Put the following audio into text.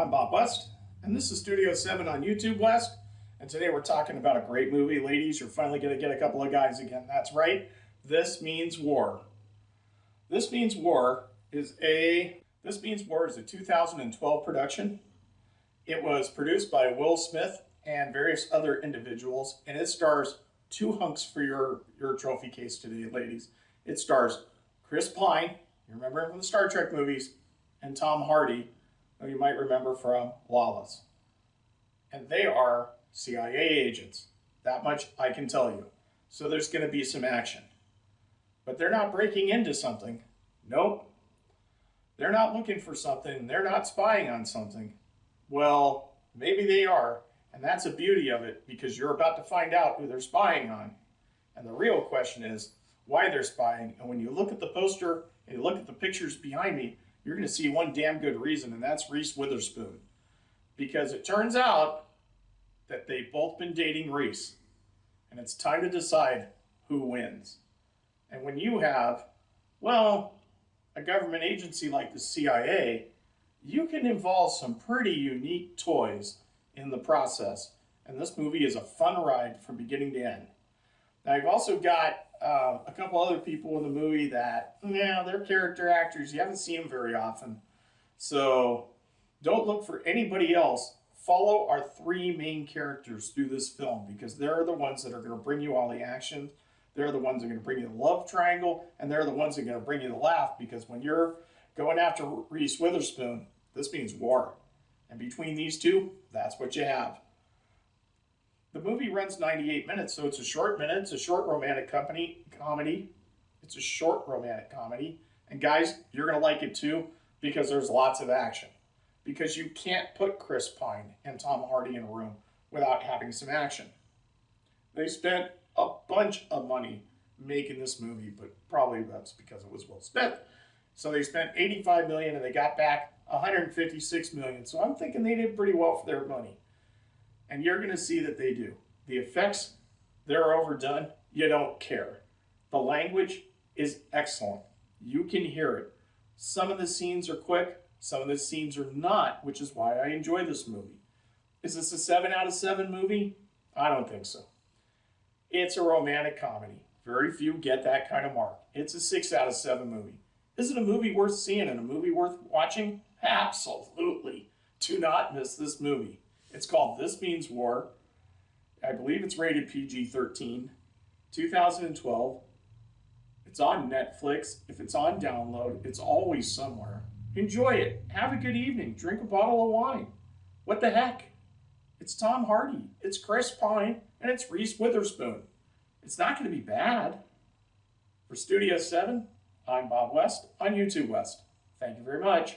I'm Bob West, and this is Studio 7 on YouTube West, and today we're talking about a great movie. Ladies, you're finally going to get a couple of guys again. That's right, This Means War. This Means War is a 2012 production. It was produced by Will Smith and various other individuals, and it stars two hunks for your trophy case today, ladies. It stars Chris Pine, you remember him from the Star Trek movies, and Tom Hardy, who you might remember from Lawless. And they are CIA agents. That much I can tell you. So there's going to be some action. But they're not breaking into something. Nope. They're not looking for something. They're not spying on something. Well, maybe they are. And that's the beauty of it, because you're about to find out who they're spying on. And the real question is why they're spying. And when you look at the poster and you look at the pictures behind me, you're going to see one damn good reason, and that's Reese Witherspoon. Because it turns out that they've both been dating Reese. And it's time to decide who wins. And when you have, well, a government agency like the CIA, you can involve some pretty unique toys in the process. And this movie is a fun ride from beginning to end. Now, I've also got a couple other people in the movie that, they're character actors. You haven't seen them very often. So don't look for anybody else. Follow our three main characters through this film, because they're the ones that are going to bring you all the action. They're the ones that are going to bring you the love triangle, and they're the ones that are going to bring you the laugh, because when you're going after Reese Witherspoon, this means war. And between these two, that's what you have. The movie runs 98 minutes, so it's a short minute. It's a short romantic comedy. It's a short romantic comedy. And guys, you're going to like it too, because there's lots of action. Because you can't put Chris Pine and Tom Hardy in a room without having some action. They spent a bunch of money making this movie, but probably that's because it was Will Smith. So they spent $85 million and they got back $156 million. So I'm thinking they did pretty well for their money. And you're going to see that they do. The effects, they're overdone. You don't care. The language is excellent. You can hear it. Some of the scenes are quick. Some of the scenes are not, which is why I enjoy this movie. Is this a 7 out of 7 movie? I don't think so. It's a romantic comedy. Very few get that kind of mark. It's a 6 out of 7 movie. Is it a movie worth seeing and a movie worth watching? Absolutely. Do not miss this movie. It's called This Means War. I believe it's rated PG-13. 2012. It's on Netflix. If it's on download, it's always somewhere. Enjoy it. Have a good evening. Drink a bottle of wine. What the heck? It's Tom Hardy. It's Chris Pine. And it's Reese Witherspoon. It's not going to be bad. For Studio 7, I'm Bob West on YouTube West. Thank you very much.